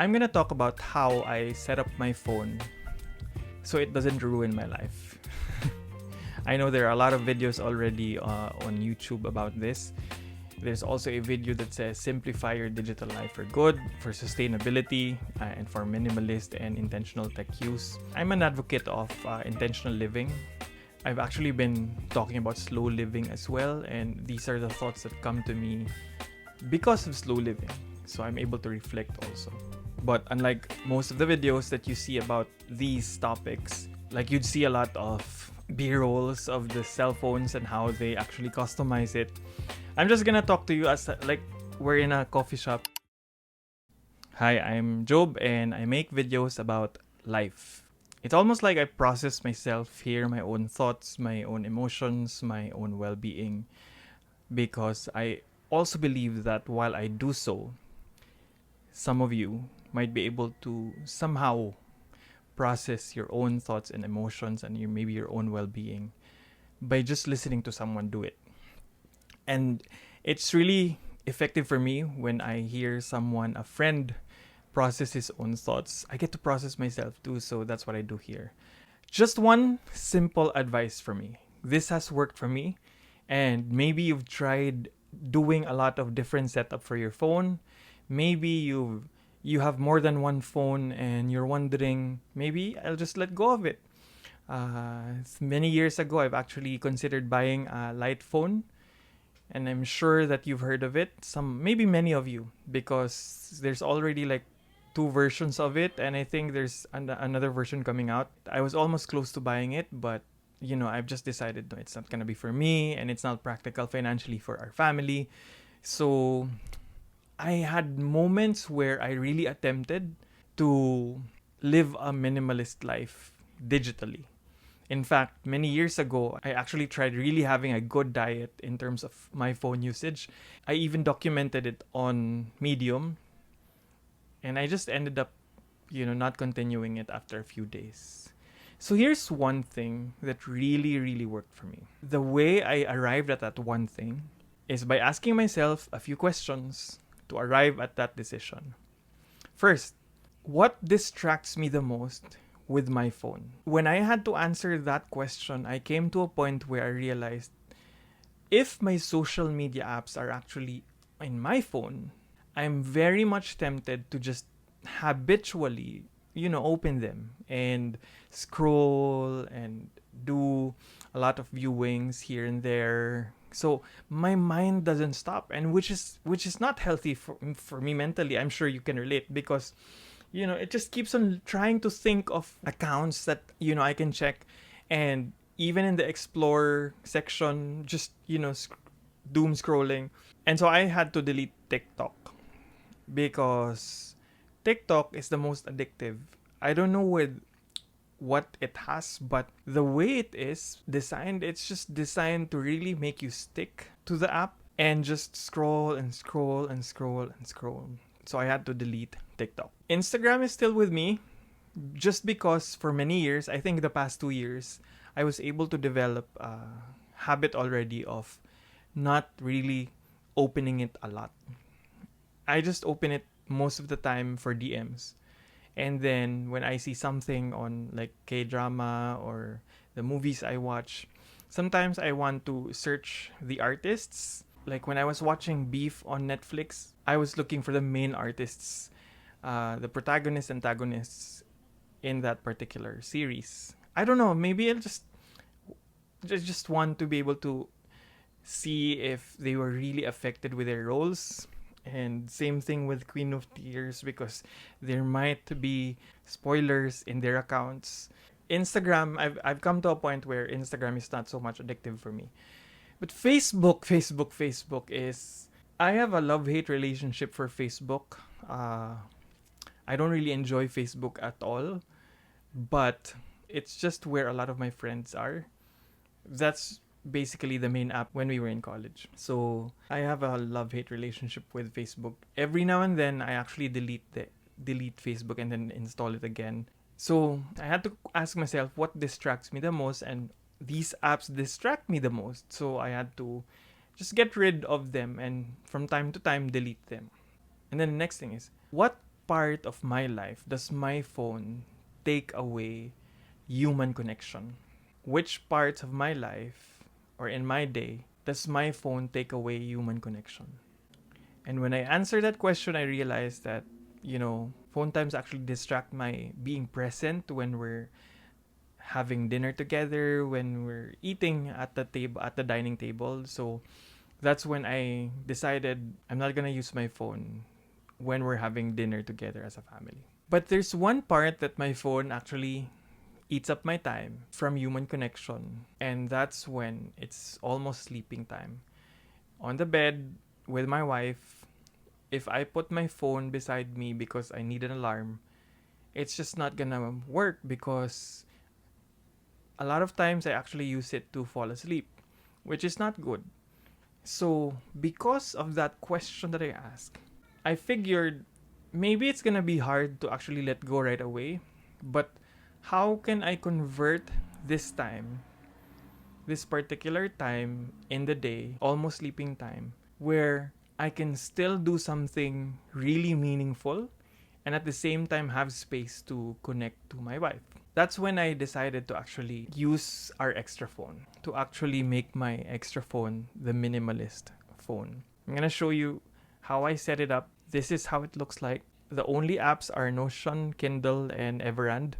I'm gonna talk about how I set up my phone so it doesn't ruin my life. I know there are a lot of videos already on YouTube about this. There's also a video that says simplify your digital life for good, for sustainability, and for minimalist and intentional tech use. I'm an advocate of intentional living. I've actually been talking about slow living as well, and these are the thoughts that come to me because of slow living. So I'm able to reflect also. But unlike most of the videos that you see about these topics, like you'd see a lot of B-rolls of the cell phones and how they actually customize it. I'm just gonna talk to you as like we're in a coffee shop. Hi, I'm Job and I make videos about life. It's almost like I process myself, hear my own thoughts, my own emotions, my own well-being, because I also believe that while I do so, some of you might be able to somehow process your own thoughts and emotions and maybe your own well-being by just listening to someone do it. And it's really effective for me when I hear someone, a friend, process his own thoughts. I get to process myself too, so that's what I do here. Just one simple advice for me. This has worked for me, and maybe you've tried doing a lot of different setup for your phone. Maybe you have more than one phone and you're wondering, maybe I'll just let go of it. Many years ago, I've actually considered buying a light phone, and I'm sure that you've heard of it. Maybe many of you, because there's already like two versions of it, and I think there's another version coming out. I was almost close to buying it, but I've just decided no, it's not gonna be for me, and it's not practical financially for our family. So I had moments where I really attempted to live a minimalist life digitally. In fact, many years ago, I actually tried really having a good diet in terms of my phone usage. I even documented it on Medium, and I just ended up, not continuing it after a few days. So here's one thing that really, really worked for me. The way I arrived at that one thing is by asking myself a few questions to arrive at that decision. First, what distracts me the most with my phone? When I had to answer that question, I came to a point where I realized if my social media apps are actually in my phone, I'm very much tempted to just habitually, open them and scroll and do a lot of viewings here and there. So my mind doesn't stop, and which is not healthy for me mentally. I'm sure you can relate, because it just keeps on trying to think of accounts that I can check, and even in the explore section, just doom scrolling. And so I had to delete TikTok because TikTok is the most addictive. I don't know what it has, but the way it is designed, it's just designed to really make you stick to the app and just scroll and scroll and scroll and scroll. So I had to delete TikTok. Instagram is still with me, just because for many years, I think the past 2 years, I was able to develop a habit already of not really opening it a lot. I just open it most of the time for DMs. And then when I see something on like K-drama or the movies I watch, sometimes I want to search the artists. Like when I was watching Beef on Netflix, I was looking for the main artists, the protagonists, antagonists in that particular series. I don't know, maybe I'll just want to be able to see if they were really affected with their roles. And same thing with Queen of Tears, because there might be spoilers in their accounts. Instagram, I've come to a point where Instagram is not so much addictive for me. But Facebook is, I have a love-hate relationship for Facebook. I don't really enjoy Facebook at all, but it's just where a lot of my friends are. That's basically the main app when we were in college. So I have a love-hate relationship with Facebook. Every now and then I actually delete Facebook and then install it again. So I had to ask myself what distracts me the most, and these apps distract me the most. So I had to just get rid of them and from time to time delete them. And then the next thing is, what part of my life does my phone take away human connection? Which parts of my life or in my day does my phone take away human connection? And when I answer that question, I realized that, phone times actually distract my being present when we're having dinner together, when we're eating at the table, at the dining table. So that's when I decided I'm not gonna use my phone when we're having dinner together as a family. But there's one part that my phone actually eats up my time from human connection, and that's when it's almost sleeping time. On the bed with my wife, if I put my phone beside me because I need an alarm, it's just not gonna work because a lot of times I actually use it to fall asleep, which is not good. So, because of that question that I asked, I figured maybe it's gonna be hard to actually let go right away, but how can I convert this time, this particular time in the day, almost sleeping time, where I can still do something really meaningful and at the same time have space to connect to my wife? That's when I decided to actually use our extra phone, to actually make my extra phone the minimalist phone. I'm gonna show you how I set it up. This is how it looks like. The only apps are Notion, Kindle, and Everand.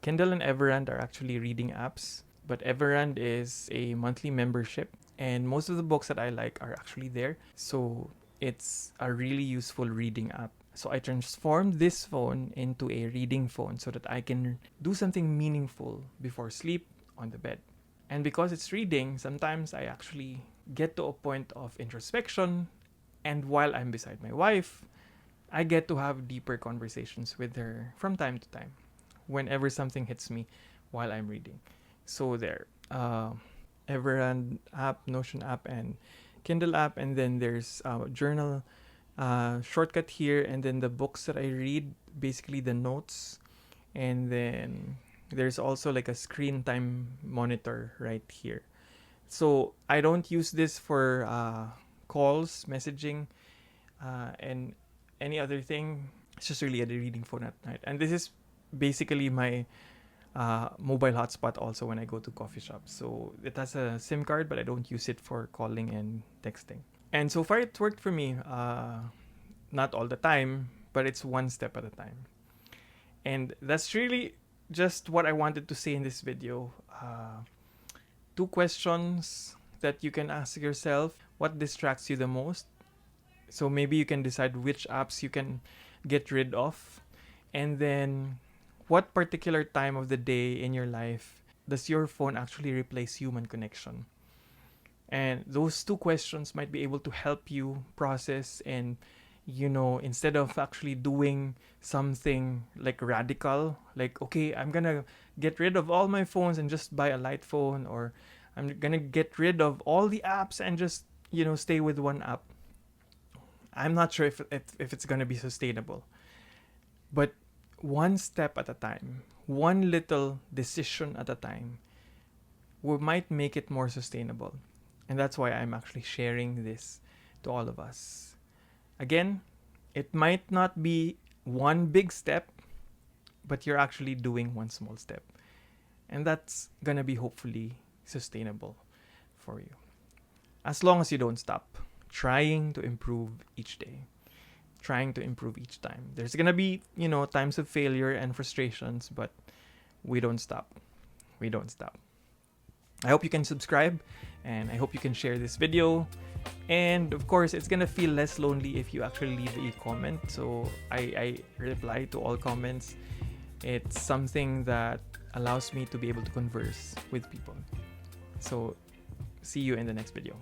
Kindle and Everand are actually reading apps, but Everand is a monthly membership, and most of the books that I like are actually there. So it's a really useful reading app. So I transformed this phone into a reading phone so that I can do something meaningful before sleep on the bed. And because it's reading, sometimes I actually get to a point of introspection, and while I'm beside my wife, I get to have deeper conversations with her from time to time whenever something hits me while I'm reading. So there, Everand app, Notion app, and Kindle app, and then there's journal shortcut here, and then the books that I read, basically the notes, and then there's also like a screen time monitor right here. So I don't use this for calls, messaging, and any other thing. It's just really a reading phone at night, and this is basically my mobile hotspot also when I go to coffee shops. So it has a SIM card, but I don't use it for calling and texting. And so far, it's worked for me. Not all the time, but it's one step at a time. And that's really just what I wanted to say in this video. Two questions that you can ask yourself: what distracts you the most? So maybe you can decide which apps you can get rid of. And then, what particular time of the day in your life does your phone actually replace human connection? And those two questions might be able to help you process and, instead of actually doing something like radical, like, okay, I'm gonna get rid of all my phones and just buy a light phone, or I'm gonna get rid of all the apps and just, stay with one app. I'm not sure if it's gonna be sustainable. But one step at a time, one little decision at a time, we might make it more sustainable. And that's why I'm actually sharing this to all of us. Again, it might not be one big step, but you're actually doing one small step. And that's gonna be hopefully sustainable for you. As long as you don't stop trying to improve each day, trying to improve each time. There's gonna be, times of failure and frustrations, but we don't stop. We don't stop. I hope you can subscribe, and I hope you can share this video. And of course, it's gonna feel less lonely if you actually leave a comment. So I reply to all comments. It's something that allows me to be able to converse with people. So see you in the next video.